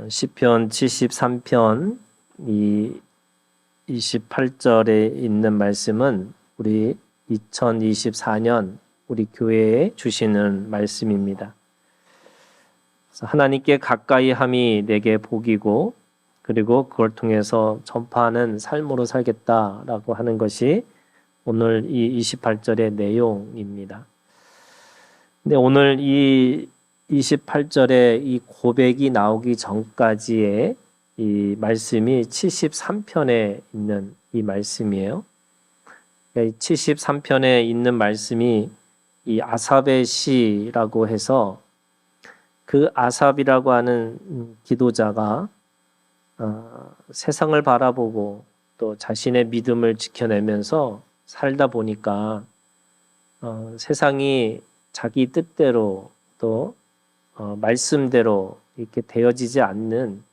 시편 73편 이 28절에 있는 말씀은 우리 2024년 우리 교회에 주시는 말씀입니다. 하나님께 가까이 함이 내게 복이고 그리고 그걸 통해서 전파하는 삶으로 살겠다라고 하는 것이 오늘 이 28절의 내용입니다. 근데 오늘 이 28절에 이 고백이 나오기 전까지의 이 말씀이 73편에 있는 이 말씀이에요. 73편에 있는 말씀이 이 아삽의 시라고 해서 그 아삽이라고 하는 기도자가 세상을 바라보고 또 자신의 믿음을 지켜내면서 살다 보니까 세상이 자기 뜻대로 또 말씀대로 이렇게 되어지지 않는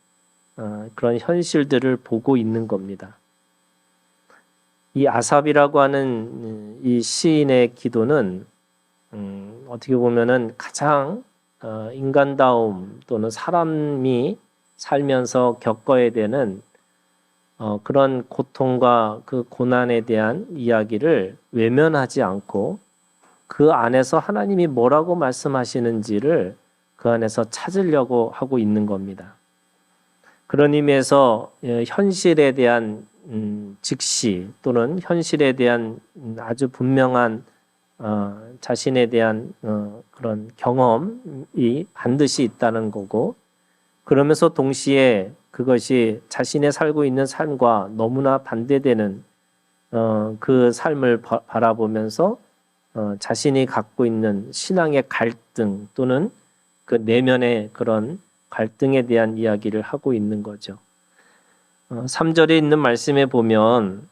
그런 현실들을 보고 있는 겁니다. 이 아삽이라고 하는 이 시인의 기도는 어떻게 보면은 가장 인간다움 또는 사람이 살면서 겪어야 되는 그런 고통과 그 고난에 대한 이야기를 외면하지 않고 그 안에서 하나님이 뭐라고 말씀하시는지를 그 안에서 찾으려고 하고 있는 겁니다. 그런 의미에서 현실에 대한 직시 또는 현실에 대한 아주 분명한 자신에 대한 그런 경험이 반드시 있다는 거고, 그러면서 동시에 그것이 자신의 살고 있는 삶과 너무나 반대되는 그 삶을 바라보면서 자신이 갖고 있는 신앙의 갈등 또는 그 내면의 그런 갈등에 대한 이야기를 하고 있는 거죠. 3절에 있는 말씀에 보면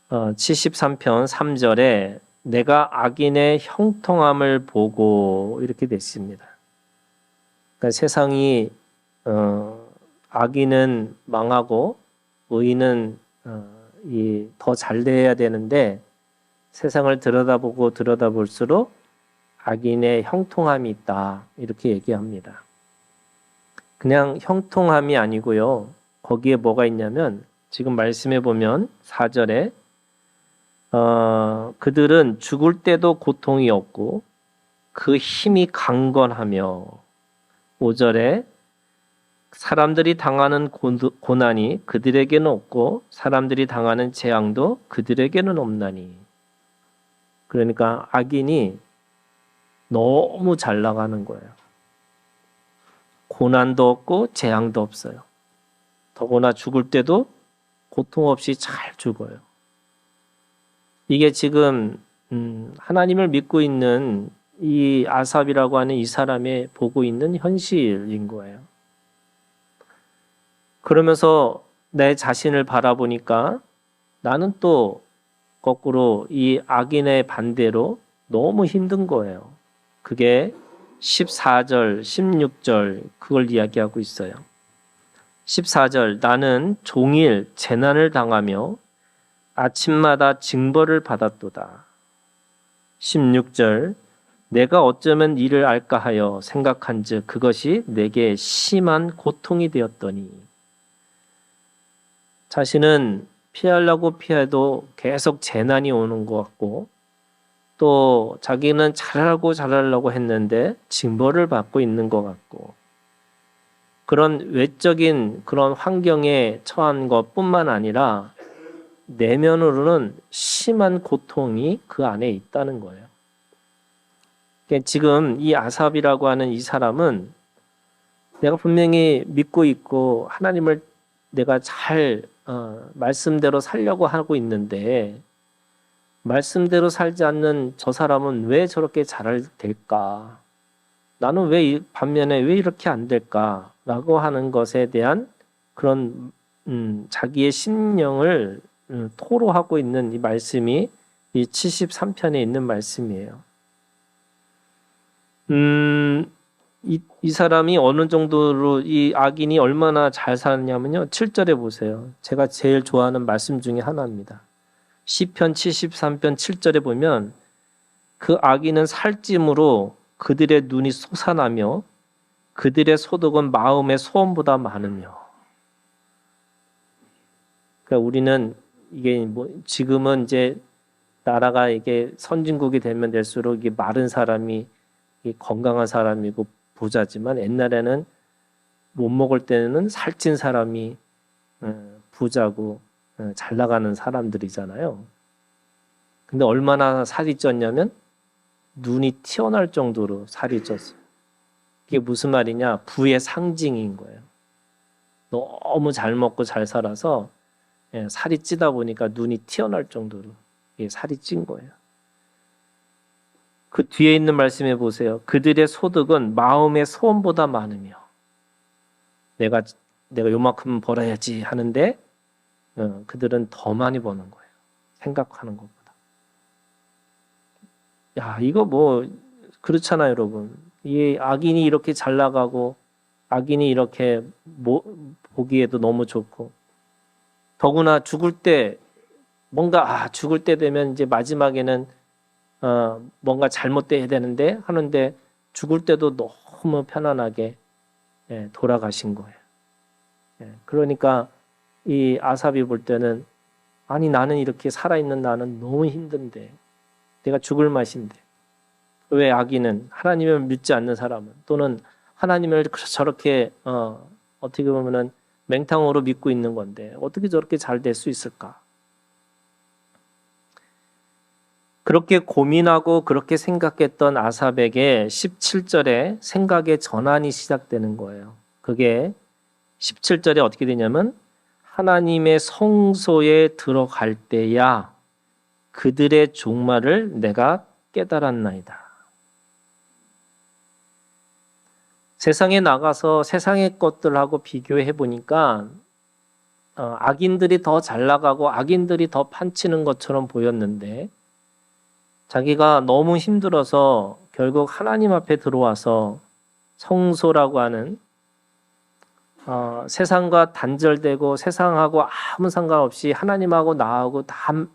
73편 3절에 내가 악인의 형통함을 보고 이렇게 됐습니다. 그러니까 세상이 악인은 망하고 의인은 더 잘 돼야 되는데 세상을 들여다볼수록 악인의 형통함이 있다 이렇게 얘기합니다. 그냥 형통함이 아니고요. 거기에 뭐가 있냐면 지금 말씀해 보면 4절에 그들은 죽을 때도 고통이 없고 그 힘이 강건하며 5절에 사람들이 당하는 고난이 그들에게는 없고 사람들이 당하는 재앙도 그들에게는 없나니. 그러니까 악인이 너무 잘 나가는 거예요. 고난도 없고 재앙도 없어요. 더구나 죽을 때도 고통 없이 잘 죽어요. 이게 지금 하나님을 믿고 있는 이 아삽이라고 하는 이 사람의 보고 있는 현실인 거예요. 그러면서 내 자신을 바라보니까 나는 또 거꾸로 이 악인의 반대로 너무 힘든 거예요. 그게 14절, 16절 그걸 이야기하고 있어요. 14절 나는 종일 재난을 당하며 아침마다 징벌을 받았도다. 16절 내가 어쩌면 이를 알까 하여 생각한즉 그것이 내게 심한 고통이 되었더니. 자신은 피하려고 피해도 계속 재난이 오는 것 같고 또 자기는 잘하려고 했는데 징벌을 받고 있는 것 같고 그런 외적인 그런 환경에 처한 것뿐만 아니라 내면으로는 심한 고통이 그 안에 있다는 거예요. 그러니까 지금 이 아삽이라고 하는 이 사람은 내가 분명히 믿고 있고 하나님을 내가 잘 말씀대로 살려고 하고 있는데 말씀대로 살지 않는 저 사람은 왜 저렇게 잘 될까? 나는 왜 반면에 왜 이렇게 안 될까라고 하는 것에 대한 그런 자기의 심령을 토로하고 있는 이 말씀이 이 73편에 있는 말씀이에요. 이 사람이 어느 정도로 이 악인이 얼마나 잘 사느냐면요. 7절에 보세요. 제가 제일 좋아하는 말씀 중에 하나입니다. 시편 73편 7절에 보면 그 악인은 살찜으로 그들의 눈이 솟아나며 그들의 소득은 마음의 소원보다 많으며. 그러니까 우리는 이게 뭐 지금은 이제 나라가 이게 선진국이 되면 될수록 이게 마른 사람이 건강한 사람이고 부자지만 옛날에는 못 먹을 때는 살찐 사람이 부자고 잘 나가는 사람들이잖아요. 근데 얼마나 살이 쪘냐면 눈이 튀어나올 정도로 살이 쪘어요. 이게 무슨 말이냐? 부의 상징인 거예요. 너무 잘 먹고 잘 살아서 살이 찌다 보니까 눈이 튀어나올 정도로 살이 찐 거예요. 그 뒤에 있는 말씀해 보세요. 그들의 소득은 마음의 소원보다 많으며. 내가 요만큼 벌어야지 하는데 그들은 더 많이 버는 거예요. 생각하는 것보다. 야, 이거 뭐 그렇잖아요, 여러분. 이 악인이 이렇게 잘 나가고 악인이 이렇게 보기에도 너무 좋고 더구나 죽을 때 뭔가 죽을 때 되면 이제 마지막에는 뭔가 잘못돼야 되는데 하는데 죽을 때도 너무 편안하게 돌아가신 거예요. 그러니까 이 아삽이 볼 때는 아니 나는 이렇게 살아있는 나는 너무 힘든데 내가 죽을 맛인데 왜 악인은 하나님을 믿지 않는 사람은 또는 하나님을 저렇게 어떻게 보면은 맹탕으로 믿고 있는 건데 어떻게 저렇게 잘 될 수 있을까? 그렇게 고민하고 그렇게 생각했던 아삽에게 17절에 생각의 전환이 시작되는 거예요. 그게 17절에 어떻게 되냐면 하나님의 성소에 들어갈 때야 그들의 종말을 내가 깨달았나이다. 세상에 나가서 세상의 것들하고 비교해 보니까 악인들이 더 잘 나가고 악인들이 더 판치는 것처럼 보였는데 자기가 너무 힘들어서 결국 하나님 앞에 들어와서 성소라고 하는 세상과 단절되고 세상하고 아무 상관없이 하나님하고 나하고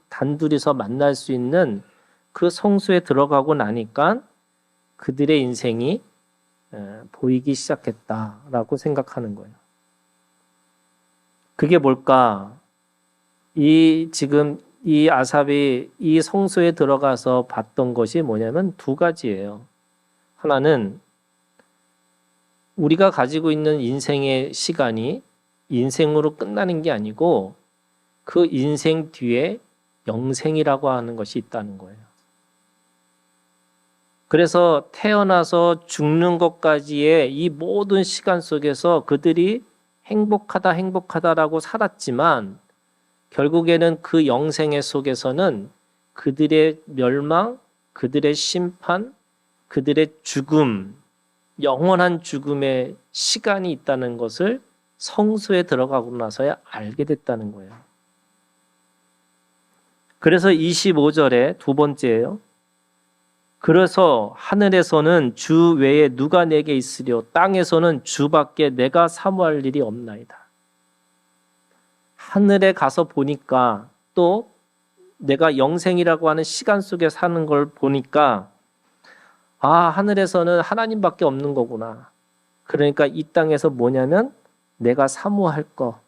단둘이서 만날 수 있는 그 성소에 들어가고 나니까 그들의 인생이 보이기 시작했다라고 생각하는 거예요. 그게 뭘까? 지금 이 아삽이 이 성소에 들어가서 봤던 것이 뭐냐면 두 가지예요. 하나는 우리가 가지고 있는 인생의 시간이 인생으로 끝나는 게 아니고 그 인생 뒤에 영생이라고 하는 것이 있다는 거예요. 그래서 태어나서 죽는 것까지의 이 모든 시간 속에서 그들이 행복하다라고 살았지만 결국에는 그 영생의 속에서는 그들의 멸망, 그들의 심판, 그들의 죽음, 영원한 죽음의 시간이 있다는 것을 성소에 들어가고 나서야 알게 됐다는 거예요. 그래서 25절에 두 번째예요. 그래서 하늘에서는 주 외에 누가 내게 있으리요 땅에서는 주밖에 내가 사모할 일이 없나이다. 하늘에 가서 보니까 또 내가 영생이라고 하는 시간 속에 사는 걸 보니까 하늘에서는 하나님밖에 없는 거구나. 그러니까 이 땅에서 뭐냐면 내가 사모할 거,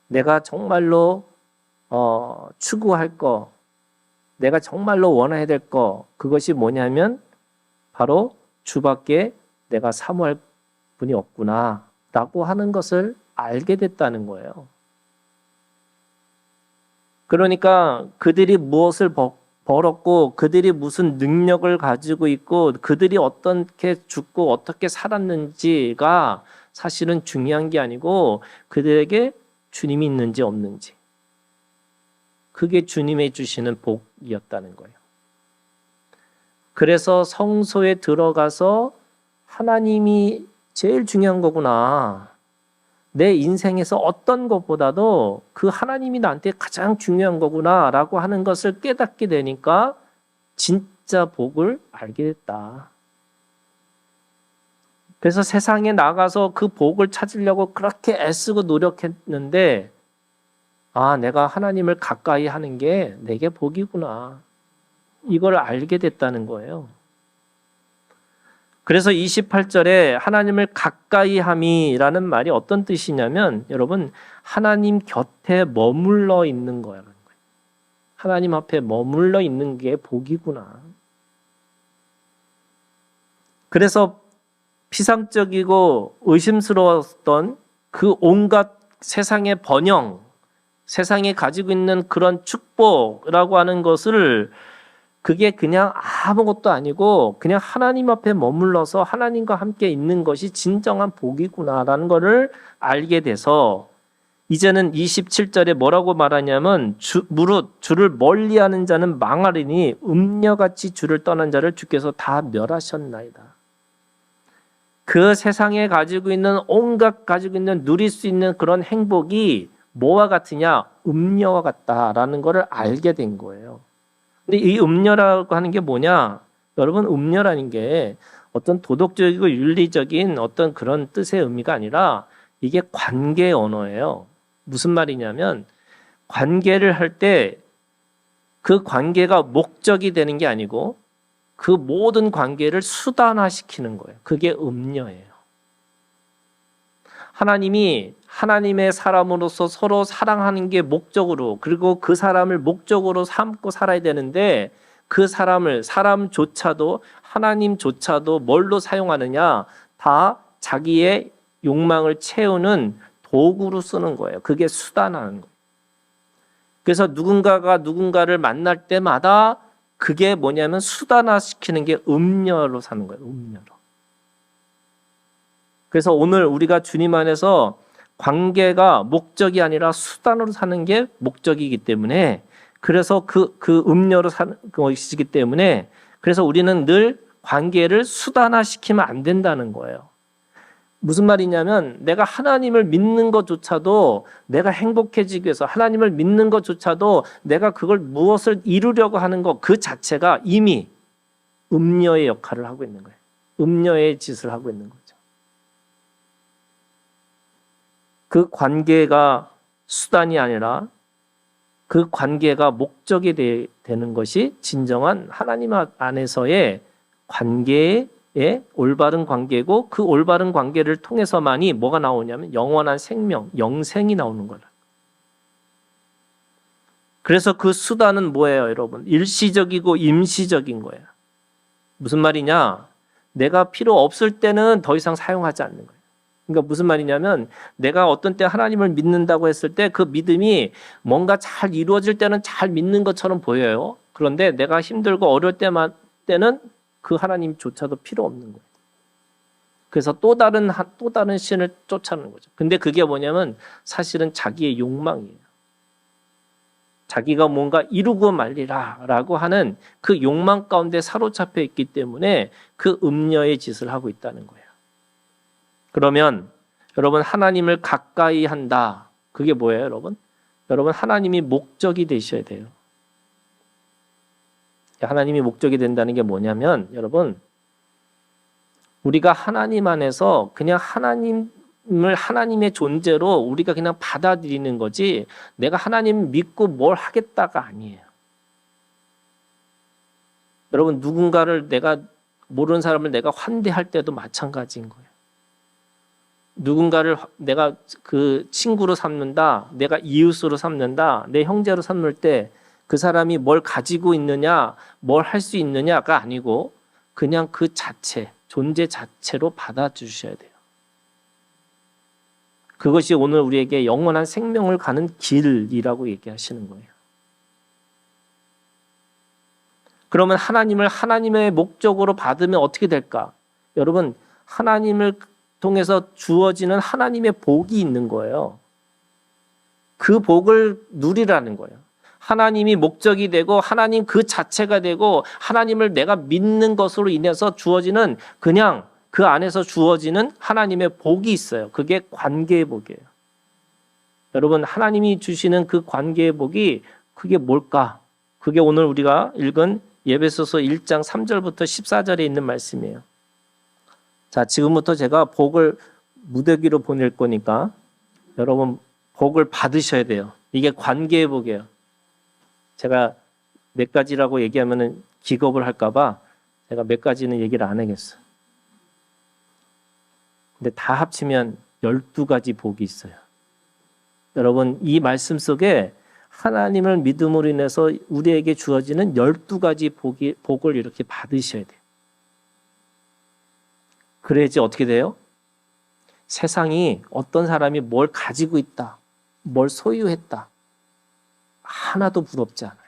내가 정말로 추구할 거, 내가 정말로 원해야 될 거, 그것이 뭐냐면 바로 주밖에 내가 사모할 분이 없구나 라고 하는 것을 알게 됐다는 거예요. 그러니까 그들이 무엇을 벌었고 그들이 무슨 능력을 가지고 있고 그들이 어떻게 죽고 어떻게 살았는지가 사실은 중요한 게 아니고 그들에게 주님이 있는지 없는지, 그게 주님의 주시는 복이었다는 거예요. 그래서 성소에 들어가서 하나님이 제일 중요한 거구나. 내 인생에서 어떤 것보다도 그 하나님이 나한테 가장 중요한 거구나 라고 하는 것을 깨닫게 되니까 진짜 복을 알게 됐다. 그래서 세상에 나가서 그 복을 찾으려고 그렇게 애쓰고 노력했는데 내가 하나님을 가까이 하는 게 내게 복이구나. 이걸 알게 됐다는 거예요. 그래서 28절에 하나님을 가까이 함이라는 말이 어떤 뜻이냐면 여러분 하나님 곁에 머물러 있는 거라는 거예요. 하나님 앞에 머물러 있는 게 복이구나. 그래서 피상적이고 의심스러웠던 그 온갖 세상의 번영, 세상에 가지고 있는 그런 축복이라고 하는 것을 그게 그냥 아무것도 아니고 그냥 하나님 앞에 머물러서 하나님과 함께 있는 것이 진정한 복이구나라는 것을 알게 돼서 이제는 27절에 뭐라고 말하냐면 무릇 주를 멀리하는 자는 망하리니 음녀같이 주를 떠난 자를 주께서 다 멸하셨나이다. 그 세상에 가지고 있는 온갖 가지고 있는 누릴 수 있는 그런 행복이 뭐와 같으냐? 음녀와 같다라는 것을 알게 된 거예요. 근데 이 음녀라고 하는 게 뭐냐? 여러분 음녀라는 게 어떤 도덕적이고 윤리적인 어떤 그런 뜻의 의미가 아니라 이게 관계 언어예요. 무슨 말이냐면 관계를 할 때 그 관계가 목적이 되는 게 아니고 그 모든 관계를 수단화시키는 거예요. 그게 음녀예요. 하나님이 하나님의 사람으로서 서로 사랑하는 게 목적으로 그리고 그 사람을 목적으로 삼고 살아야 되는데 그 사람조차도 하나님조차도 뭘로 사용하느냐? 다 자기의 욕망을 채우는 도구로 쓰는 거예요. 그게 수단화하는 거예요. 그래서 누군가가 누군가를 만날 때마다 그게 뭐냐면 수단화시키는 게 음녀로 사는 거예요. 음녀로. 그래서 오늘 우리가 주님 안에서 관계가 목적이 아니라 수단으로 사는 게 목적이기 때문에 그래서 그 음녀로 사는 것이기 때문에 그래서 우리는 늘 관계를 수단화시키면 안 된다는 거예요. 무슨 말이냐면 내가 하나님을 믿는 것조차도 내가 행복해지기 위해서 하나님을 믿는 것조차도 내가 그걸 무엇을 이루려고 하는 것 그 자체가 이미 음녀의 역할을 하고 있는 거예요. 음녀의 짓을 하고 있는 거죠. 그 관계가 수단이 아니라 그 관계가 목적이 되는 것이 진정한 하나님 안에서의 관계의 올바른 관계고 그 올바른 관계를 통해서만이 뭐가 나오냐면 영원한 생명, 영생이 나오는 거라. 그래서 그 수단은 뭐예요, 여러분? 일시적이고 임시적인 거예요. 무슨 말이냐? 내가 필요 없을 때는 더 이상 사용하지 않는 거예요. 그러니까 무슨 말이냐면 내가 어떤 때 하나님을 믿는다고 했을 때 그 믿음이 뭔가 잘 이루어질 때는 잘 믿는 것처럼 보여요. 그런데 내가 힘들고 어려울 때는 그 하나님조차도 필요 없는 거예요. 그래서 또 다른 신을 쫓아내는 거죠. 근데 그게 뭐냐면 사실은 자기의 욕망이에요. 자기가 뭔가 이루고 말리라라고 하는 그 욕망 가운데 사로잡혀 있기 때문에 그 음녀의 짓을 하고 있다는 거예요. 그러면 여러분 하나님을 가까이 한다. 그게 뭐예요, 여러분? 여러분 하나님이 목적이 되셔야 돼요. 하나님이 목적이 된다는 게 뭐냐면 여러분 우리가 하나님 안에서 그냥 하나님을 하나님의 존재로 우리가 그냥 받아들이는 거지 내가 하나님 믿고 뭘 하겠다가 아니에요. 여러분 누군가를 내가 모르는 사람을 내가 환대할 때도 마찬가지인 거예요. 누군가를 내가 그 친구로 삼는다, 내가 이웃으로 삼는다, 내 형제로 삼을 때 그 사람이 뭘 가지고 있느냐, 뭘 할 수 있느냐가 아니고 그냥 그 자체, 존재 자체로 받아주셔야 돼요. 그것이 오늘 우리에게 영원한 생명을 가는 길이라고 얘기하시는 거예요. 그러면 하나님을 하나님의 목적으로 받으면 어떻게 될까? 여러분, 하나님을 통해서 주어지는 하나님의 복이 있는 거예요. 그 복을 누리라는 거예요. 하나님이 목적이 되고 하나님 그 자체가 되고 하나님을 내가 믿는 것으로 인해서 주어지는 그냥 그 안에서 주어지는 하나님의 복이 있어요. 그게 관계의 복이에요. 여러분 하나님이 주시는 그 관계의 복이 그게 뭘까? 그게 오늘 우리가 읽은 에베소서 1장 3절부터 14절에 있는 말씀이에요. 자, 지금부터 제가 복을 무더기로 보낼 거니까 여러분 복을 받으셔야 돼요. 이게 관계의 복이에요. 제가 몇 가지라고 얘기하면은 기겁을 할까 봐 제가 몇 가지는 얘기를 안 하겠어요. 근데 다 합치면 12가지 복이 있어요. 여러분, 이 말씀 속에 하나님을 믿음으로 인해서 우리에게 주어지는 12가지 복을 이렇게 받으셔야 돼요. 그래야지 어떻게 돼요? 세상이 어떤 사람이 뭘 가지고 있다, 뭘 소유했다, 하나도 부럽지 않아요.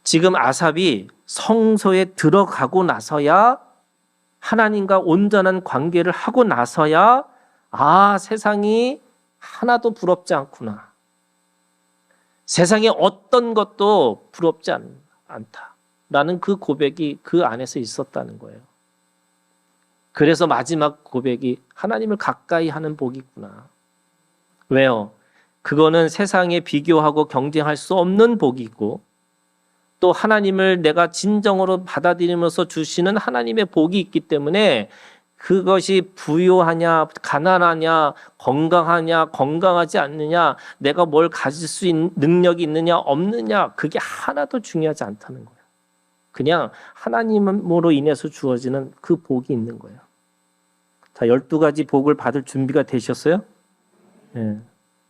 지금 아삽이 성소에 들어가고 나서야, 하나님과 온전한 관계를 하고 나서야, 세상이 하나도 부럽지 않구나. 세상에 어떤 것도 부럽지 않다라는 그 고백이 그 안에서 있었다는 거예요. 그래서 마지막 고백이 하나님을 가까이 하는 복이구나. 왜요? 그거는 세상에 비교하고 경쟁할 수 없는 복이고, 또 하나님을 내가 진정으로 받아들이면서 주시는 하나님의 복이 있기 때문에 그것이 부유하냐, 가난하냐, 건강하냐, 건강하지 않느냐, 내가 뭘 가질 수 있는 능력이 있느냐, 없느냐, 그게 하나도 중요하지 않다는 거예요. 그냥 하나님으로 인해서 주어지는 그 복이 있는 거예요. 자, 12가지 복을 받을 준비가 되셨어요? 네.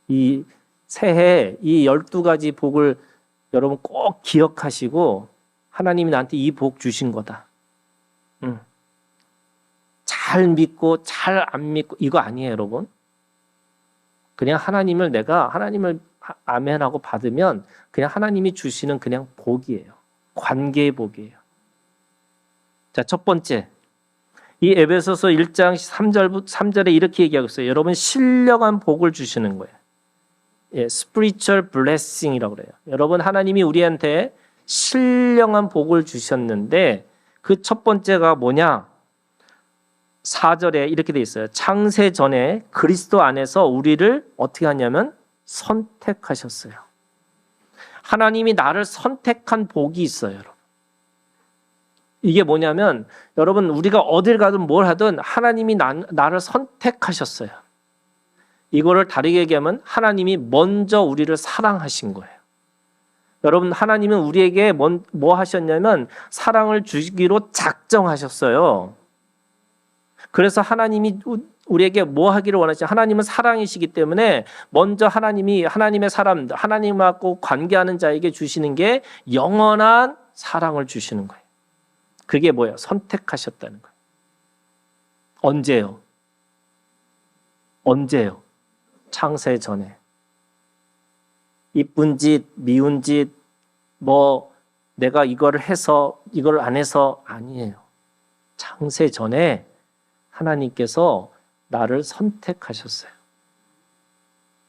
이 새해 이 12가지 복을 여러분 꼭 기억하시고, 하나님이 나한테 이 복 주신 거다. 잘 믿고 잘 안 믿고 이거 아니에요, 여러분. 그냥 하나님을 아멘하고 받으면 그냥 하나님이 주시는 그냥 복이에요. 관계의 복이에요. 자, 첫 번째. 이 에베소서 1장 3절에 이렇게 얘기하고 있어요. 여러분, 신령한 복을 주시는 거예요. spiritual blessing이라고 그래요. 여러분, 하나님이 우리한테 신령한 복을 주셨는데 그 첫 번째가 뭐냐? 4절에 이렇게 돼 있어요. 창세 전에 그리스도 안에서 우리를 어떻게 하냐면 선택하셨어요. 하나님이 나를 선택한 복이 있어요, 여러분. 이게 뭐냐면, 여러분, 우리가 어딜 가든 뭘 하든 하나님이 나를 선택하셨어요. 이거를 다르게 얘기하면 하나님이 먼저 우리를 사랑하신 거예요. 여러분, 하나님은 우리에게 뭐 하셨냐면 사랑을 주기로 작정하셨어요. 그래서 하나님이 우리에게 뭐 하기를 원하시죠? 하나님은 사랑이시기 때문에 먼저 하나님의 사람들, 하나님하고 관계하는 자에게 주시는 게 영원한 사랑을 주시는 거예요. 그게 뭐예요? 선택하셨다는 거예요. 언제요? 창세 전에. 이쁜 짓, 미운 짓, 내가 이걸 해서, 이걸 안 해서 아니에요. 창세 전에 하나님께서 나를 선택하셨어요.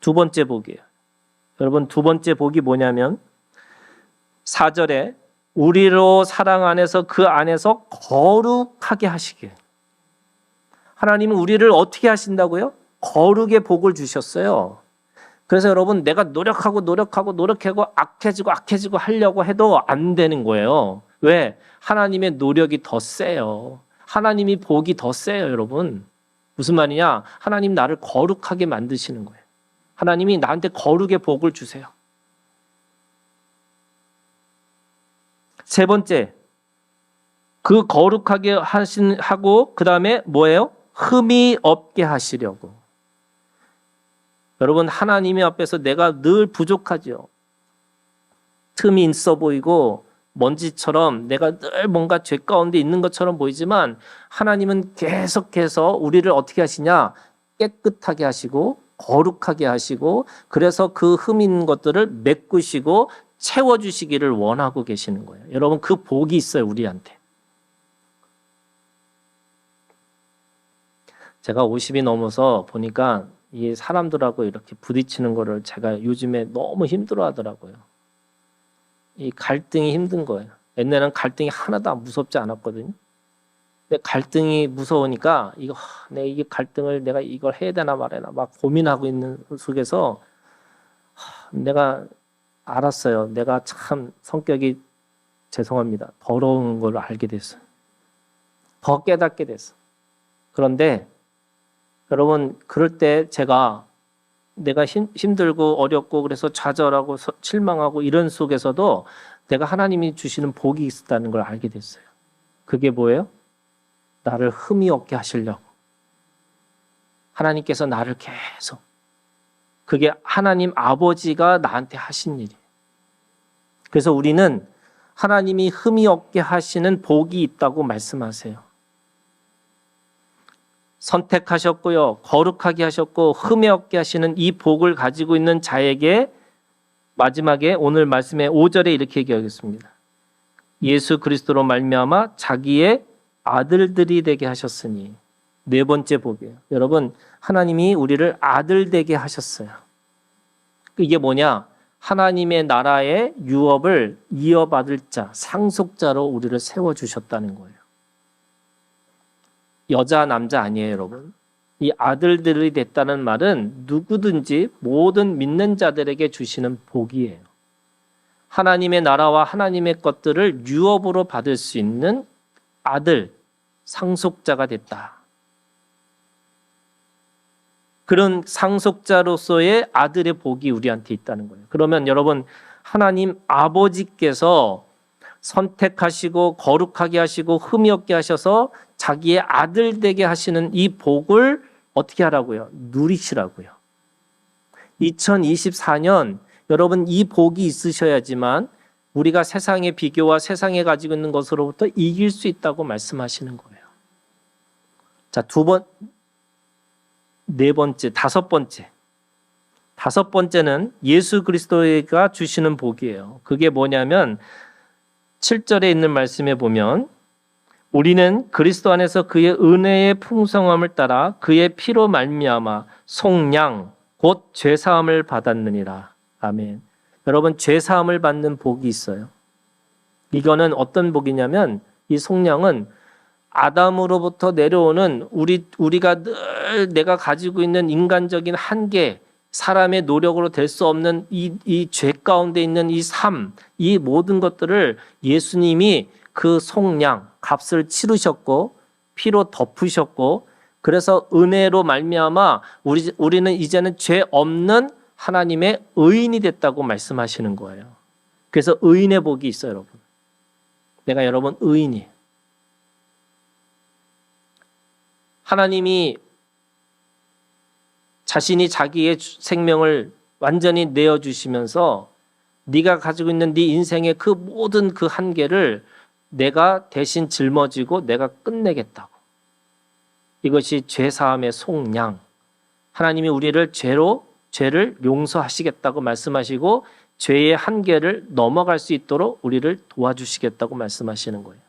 두 번째 복이에요. 여러분, 두 번째 복이 뭐냐면 4절에 우리로 사랑 안에서 그 안에서 거룩하게 하시길. 하나님은 우리를 어떻게 하신다고요? 거룩의 복을 주셨어요. 그래서 여러분, 내가 노력하고 악해지고 하려고 해도 안 되는 거예요. 왜? 하나님의 노력이 더 세요. 하나님이 복이 더 세요, 여러분. 무슨 말이냐? 하나님 나를 거룩하게 만드시는 거예요. 하나님이 나한테 거룩의 복을 주세요. 세 번째, 그 거룩하게 하고 그 다음에 뭐예요? 흠이 없게 하시려고. 여러분, 하나님의 앞에서 내가 늘 부족하죠. 틈이 있어 보이고 먼지처럼 내가 늘 뭔가 죄 가운데 있는 것처럼 보이지만 하나님은 계속해서 우리를 어떻게 하시냐? 깨끗하게 하시고 거룩하게 하시고, 그래서 그 흠 있는 것들을 메꾸시고 채워주시기를 원하고 계시는 거예요. 여러분, 그 복이 있어요, 우리한테. 제가 50이 넘어서 보니까 이 사람들하고 이렇게 부딪히는 거를 제가 요즘에 너무 힘들어 하더라고요. 이 갈등이 힘든 거예요. 옛날에는 갈등이 하나도 안 무섭지 않았거든요. 근데 갈등이 무서우니까 내가 이 갈등을 내가 이걸 해야 되나 말아야 막 고민하고 있는 속에서 내가 알았어요. 내가 참 성격이, 죄송합니다, 더러운 걸 알게 됐어요. 더 깨닫게 됐어. 그런데 여러분, 그럴 때 내가 힘들고 어렵고 그래서 좌절하고 실망하고 이런 속에서도 내가 하나님이 주시는 복이 있다는 걸 알게 됐어요. 그게 뭐예요? 나를 흠이 없게 하시려고. 하나님께서 나를 계속, 그게 하나님 아버지가 나한테 하신 일이에요. 그래서 우리는 하나님이 흠이 없게 하시는 복이 있다고 말씀하세요. 선택하셨고요, 거룩하게 하셨고 흠이 없게 하시는 이 복을 가지고 있는 자에게 마지막에 오늘 말씀의 5절에 이렇게 얘기하겠습니다. 예수 그리스도로 말미암아 자기의 아들들이 되게 하셨으니. 네 번째 복이에요. 여러분, 하나님이 우리를 아들 되게 하셨어요. 이게 뭐냐? 하나님의 나라의 유업을 이어받을 자, 상속자로 우리를 세워주셨다는 거예요. 여자, 남자 아니에요, 여러분. 이 아들들이 됐다는 말은 누구든지 모든 믿는 자들에게 주시는 복이에요. 하나님의 나라와 하나님의 것들을 유업으로 받을 수 있는 아들, 상속자가 됐다. 그런 상속자로서의 아들의 복이 우리한테 있다는 거예요. 그러면 여러분, 하나님 아버지께서 선택하시고 거룩하게 하시고 흠이 없게 하셔서 자기의 아들 되게 하시는 이 복을 어떻게 하라고요? 누리시라고요. 2024년 여러분, 이 복이 있으셔야지만 우리가 세상의 비교와 세상에 가지고 있는 것으로부터 이길 수 있다고 말씀하시는 거예요. 자, 네 번째, 다섯 번째는 예수 그리스도가 주시는 복이에요. 그게 뭐냐면 7절에 있는 말씀에 보면 우리는 그리스도 안에서 그의 은혜의 풍성함을 따라 그의 피로 말미암아 속량 곧 죄사함을 받았느니라. 아멘. 여러분, 죄사함을 받는 복이 있어요. 이거는 어떤 복이냐면 이 속량은 아담으로부터 내려오는 우리가 늘 내가 가지고 있는 인간적인 한계, 사람의 노력으로 될 수 없는 이 죄 가운데 있는 이 삶, 이 모든 것들을 예수님이 그 속량, 값을 치르셨고 피로 덮으셨고, 그래서 은혜로 말미암아 우리는 이제는 죄 없는 하나님의 의인이 됐다고 말씀하시는 거예요. 그래서 의인의 복이 있어요, 여러분. 내가 여러분 의인이에요. 하나님이 자신이 자기의 생명을 완전히 내어주시면서 네가 가지고 있는 네 인생의 그 모든 그 한계를 내가 대신 짊어지고 내가 끝내겠다고. 이것이 죄사함의 속량. 하나님이 우리를 죄를 용서하시겠다고 말씀하시고 죄의 한계를 넘어갈 수 있도록 우리를 도와주시겠다고 말씀하시는 거예요.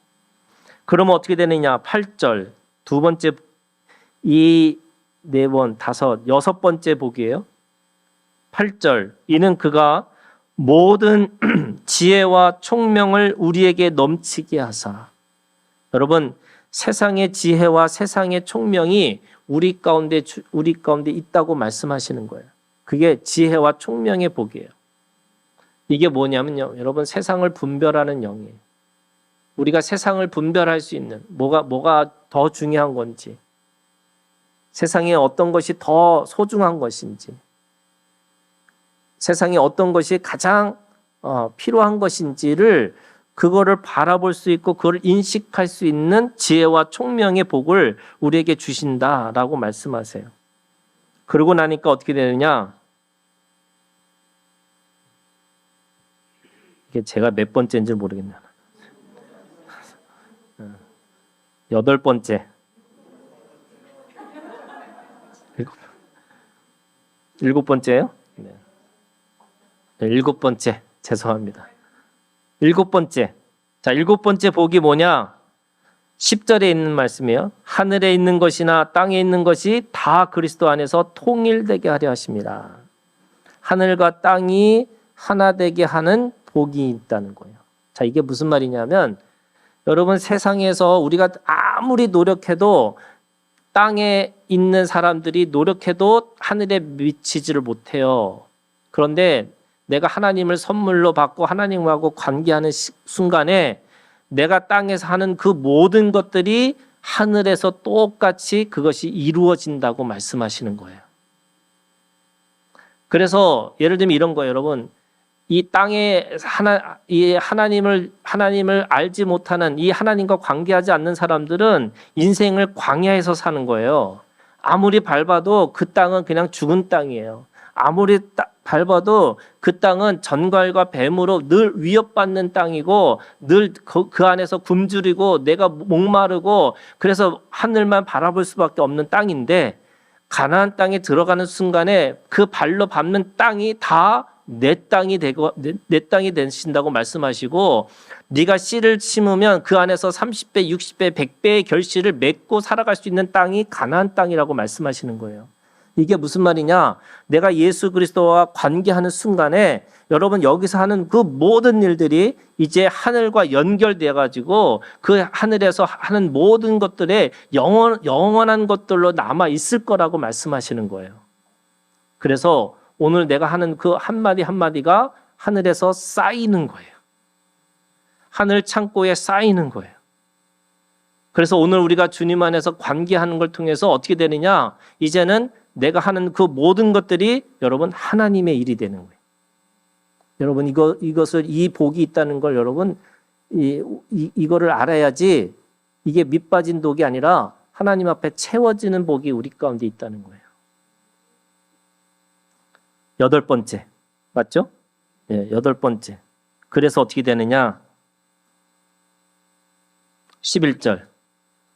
그러면 어떻게 되느냐? 8절, 두 번째, 네 번, 여섯 번째 복이에요. 8절, 이는 그가 모든 지혜와 총명을 우리에게 넘치게 하사. 여러분, 세상의 지혜와 세상의 총명이 우리 가운데 있다고 말씀하시는 거예요. 그게 지혜와 총명의 복이에요. 이게 뭐냐면요, 여러분, 세상을 분별하는 영이에요. 우리가 세상을 분별할 수 있는 뭐가 더 중요한 건지, 세상에 어떤 것이 더 소중한 것인지, 세상에 어떤 것이 가장 필요한 것인지를 그거를 바라볼 수 있고 그걸 인식할 수 있는 지혜와 총명의 복을 우리에게 주신다라고 말씀하세요. 그러고 나니까 어떻게 되느냐? 이게 제가 몇 번째인지 모르겠네요. 8번째. 일곱 번째예요? 네. 7번째. 죄송합니다. 7번째. 자, 7번째 복이 뭐냐? 10절에 있는 말씀이에요. 하늘에 있는 것이나 땅에 있는 것이 다 그리스도 안에서 통일되게 하려 하십니다. 하늘과 땅이 하나 되게 하는 복이 있다는 거예요. 자, 이게 무슨 말이냐면 여러분, 세상에서 우리가 아무리 노력해도 땅에 있는 사람들이 노력해도 하늘에 미치지를 못해요. 그런데 내가 하나님을 선물로 받고 하나님하고 관계하는 순간에 내가 땅에서 하는 그 모든 것들이 하늘에서 똑같이 그것이 이루어진다고 말씀하시는 거예요. 그래서 예를 들면 이런 거예요, 여러분. 이 땅에 이 하나님을 알지 못하는, 이 하나님과 관계하지 않는 사람들은 인생을 광야에서 사는 거예요. 아무리 밟아도 그 땅은 그냥 죽은 땅이에요. 아무리 밟아도 그 땅은 전갈과 뱀으로 늘 위협받는 땅이고, 늘 그 안에서 굶주리고 내가 목마르고, 그래서 하늘만 바라볼 수밖에 없는 땅인데, 가나안 땅에 들어가는 순간에 그 발로 밟는 땅이 다 내 땅이 되고 내 땅이 되신다고 말씀하시고, 네가 씨를 심으면 그 안에서 30배, 60배, 100배의 결실을 맺고 살아갈 수 있는 땅이 가나안 땅이라고 말씀하시는 거예요. 이게 무슨 말이냐? 내가 예수 그리스도와 관계하는 순간에 여러분 여기서 하는 그 모든 일들이 이제 하늘과 연결되어 가지고 그 하늘에서 하는 모든 것들에 영원한 것들로 남아 있을 거라고 말씀하시는 거예요. 그래서 오늘 내가 하는 그 한마디 한마디가 하늘에서 쌓이는 거예요. 하늘 창고에 쌓이는 거예요. 그래서 오늘 우리가 주님 안에서 관계하는 걸 통해서 어떻게 되느냐? 이제는 내가 하는 그 모든 것들이 여러분 하나님의 일이 되는 거예요. 여러분 이것을, 이 복이 있다는 걸 여러분 이거를 알아야지, 이게 밑빠진 독이 아니라 하나님 앞에 채워지는 복이 우리 가운데 있다는 거예요. 8번째, 맞죠? 네, 8번째. 그래서 어떻게 되느냐? 11절.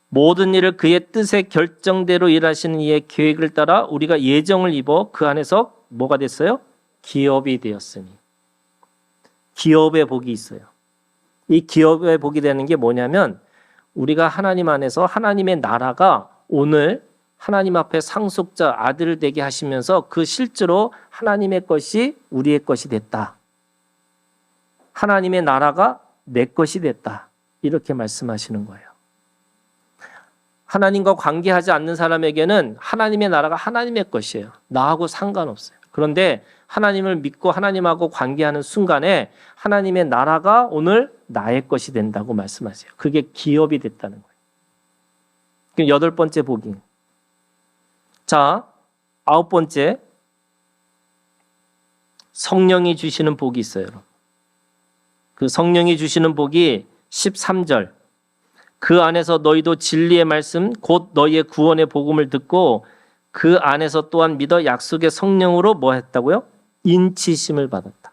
모든 일을 그의 뜻의 결정대로 일하시는 이의 계획을 따라 우리가 예정을 입어 그 안에서 뭐가 됐어요? 기업이 되었으니. 기업의 복이 있어요. 이 기업의 복이 되는 게 뭐냐면, 우리가 하나님 안에서 하나님의 나라가 오늘 하나님 앞에 상속자 아들 되게 하시면서 그 실제로 하나님의 것이 우리의 것이 됐다. 하나님의 나라가 내 것이 됐다. 이렇게 말씀하시는 거예요. 하나님과 관계하지 않는 사람에게는 하나님의 나라가 하나님의 것이에요. 나하고 상관없어요. 그런데 하나님을 믿고 하나님하고 관계하는 순간에 하나님의 나라가 오늘 나의 것이 된다고 말씀하세요. 그게 기업이 됐다는 거예요. 8번째 복이. 자, 9번째. 성령이 주시는 복이 있어요. 그 성령이 주시는 복이 13절. 그 안에서 너희도 진리의 말씀 곧 너희의 구원의 복음을 듣고 그 안에서 또한 믿어 약속의 성령으로 뭐 했다고요? 인치심을 받았다.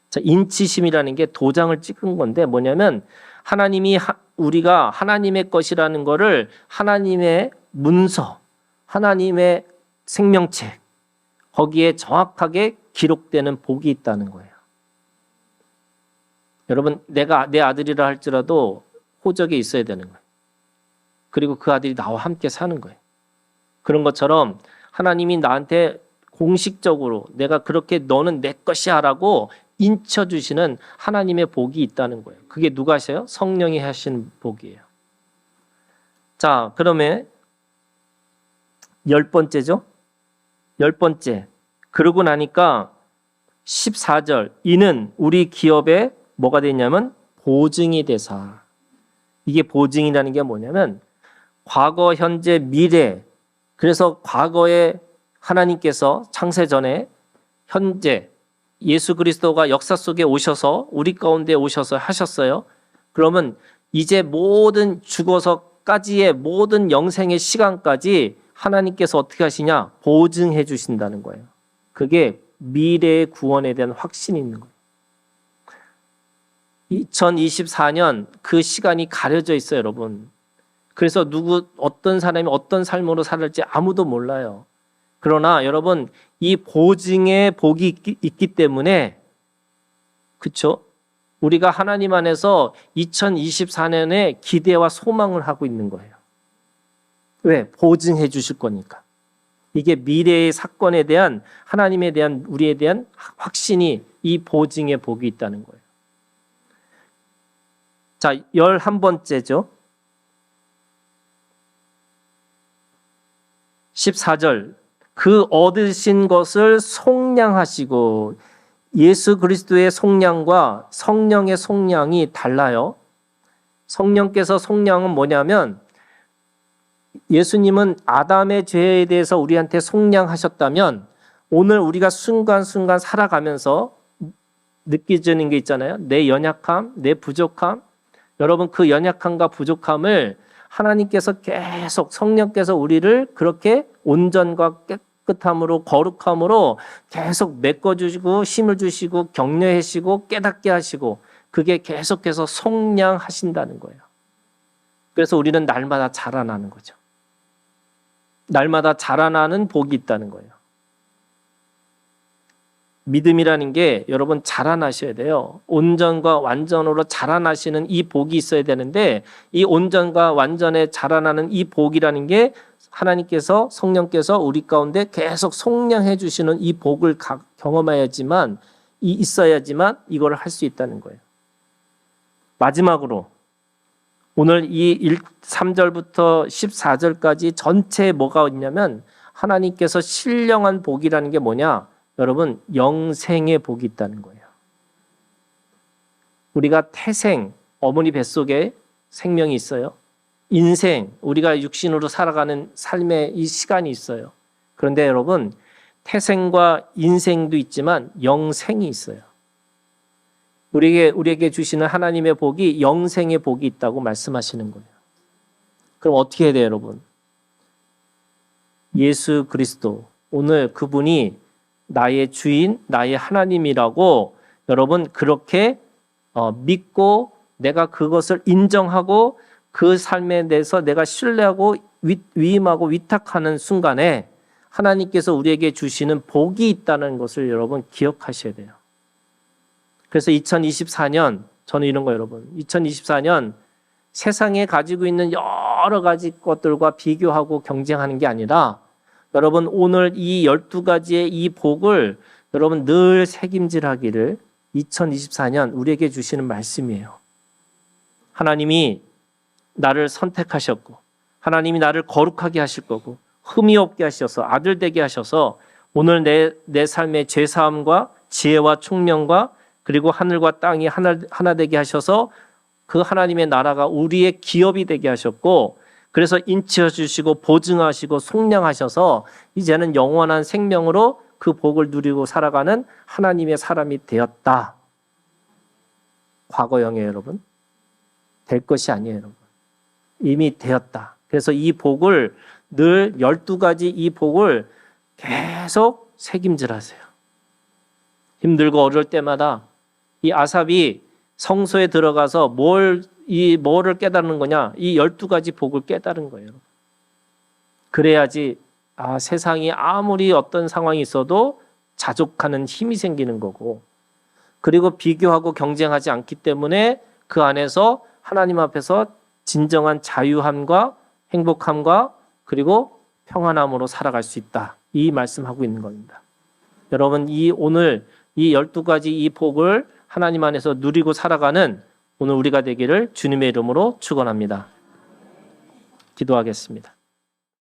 자, 인치심이라는 게 도장을 찍은 건데 뭐냐면, 하나님이 우리가 하나님의 것이라는 거를 하나님의 문서, 하나님의 생명책, 거기에 정확하게 기록되는 복이 있다는 거예요. 여러분, 내가 내 아들이라 할지라도 호적에 있어야 되는 거예요. 그리고 그 아들이 나와 함께 사는 거예요. 그런 것처럼 하나님이 나한테 공식적으로 내가 그렇게 너는 내 것이야 라고 인쳐주시는 하나님의 복이 있다는 거예요. 그게 누가 하셔요? 성령이 하시는 복이에요. 자, 그러면 10번째죠. 10번째. 그러고 나니까 14절. 이는 우리 기업에 뭐가 되냐면 보증이 되사. 이게 보증이라는 게 뭐냐면 과거, 현재, 미래. 그래서 과거에 하나님께서 창세전에, 현재 예수 그리스도가 역사 속에 오셔서 우리 가운데 오셔서 하셨어요. 그러면 이제 모든 죽어서까지의 모든 영생의 시간까지 하나님께서 어떻게 하시냐? 보증해 주신다는 거예요. 그게 미래의 구원에 대한 확신이 있는 거예요. 2024년 그 시간이 가려져 있어요, 여러분. 그래서 어떤 사람이 어떤 삶으로 살을지 아무도 몰라요. 그러나 여러분, 이 보증의 복이 있기 때문에, 그렇죠? 우리가 하나님 안에서 2024년에 기대와 소망을 하고 있는 거예요. 왜? 보증해 주실 거니까. 이게 미래의 사건에 대한 하나님에 대한 우리에 대한 확신이 이 보증의 복이 있다는 거예요. 자, 11번째죠. 14절. 그 얻으신 것을 속량하시고, 예수 그리스도의 속량과 성령의 속량이 달라요. 성령께서 속량은 뭐냐면, 예수님은 아담의 죄에 대해서 우리한테 속량하셨다면, 오늘 우리가 순간순간 살아가면서 느껴지는 게 있잖아요. 내 연약함, 내 부족함. 여러분 그 연약함과 부족함을 하나님께서 계속 성령께서 우리를 그렇게 온전과 깨끗함으로 거룩함으로 계속 메꿔주시고 힘을 주시고 격려하시고 깨닫게 하시고 그게 계속해서 속량하신다는 거예요. 그래서 우리는 날마다 자라나는 거죠. 날마다 자라나는 복이 있다는 거예요. 믿음이라는 게 여러분 자라나셔야 돼요. 온전과 완전으로 자라나시는 이 복이 있어야 되는데 이 온전과 완전에 자라나는 이 복이라는 게 하나님께서 성령께서 우리 가운데 계속 속량해 주시는 이 복을 경험해야지만 있어야지만 이걸 할 수 있다는 거예요. 마지막으로 오늘 이 3절부터 14절까지 전체에 뭐가 있냐면 하나님께서 신령한 복이라는 게 뭐냐? 여러분 영생의 복이 있다는 거예요. 우리가 태생, 어머니 뱃속에 생명이 있어요. 인생, 우리가 육신으로 살아가는 삶의 이 시간이 있어요. 그런데 여러분 태생과 인생도 있지만 영생이 있어요. 우리에게 주시는 하나님의 복이 영생의 복이 있다고 말씀하시는 거예요. 그럼 어떻게 해야 돼요, 여러분? 예수 그리스도, 오늘 그분이 나의 주인, 나의 하나님이라고 여러분 그렇게 믿고 내가 그것을 인정하고 그 삶에 대해서 내가 신뢰하고 위임하고 위탁하는 순간에 하나님께서 우리에게 주시는 복이 있다는 것을 여러분 기억하셔야 돼요. 그래서 2024년 저는 이런 거 여러분 2024년 세상에 가지고 있는 여러 가지 것들과 비교하고 경쟁하는 게 아니라 여러분 오늘 이 12가지의 이 복을 여러분 늘 책임질하기를 2024년 우리에게 주시는 말씀이에요. 하나님이 나를 선택하셨고 하나님이 나를 거룩하게 하실 거고 흠이 없게 하셔서 아들 되게 하셔서 오늘 내 삶의 죄사함과 지혜와 총명과 그리고 하늘과 땅이 하나 되게 하셔서 그 하나님의 나라가 우리의 기업이 되게 하셨고 그래서 인치어 주시고 보증하시고 속량하셔서 이제는 영원한 생명으로 그 복을 누리고 살아가는 하나님의 사람이 되었다. 과거형이에요, 여러분. 될 것이 아니에요, 여러분. 이미 되었다. 그래서 이 복을 늘 12가지 이 복을 계속 책임질하세요. 힘들고 어려울 때마다 이 아삽이 성소에 들어가서 뭐를 깨달는 거냐? 이 12가지 복을 깨달은 거예요. 그래야지 세상이 아무리 어떤 상황이 있어도 자족하는 힘이 생기는 거고 그리고 비교하고 경쟁하지 않기 때문에 그 안에서 하나님 앞에서 진정한 자유함과 행복함과 그리고 평안함으로 살아갈 수 있다. 이 말씀하고 있는 겁니다. 여러분 오늘 이 12가지 이 복을 하나님 안에서 누리고 살아가는 오늘 우리가 되기를 주님의 이름으로 축원합니다. 기도하겠습니다.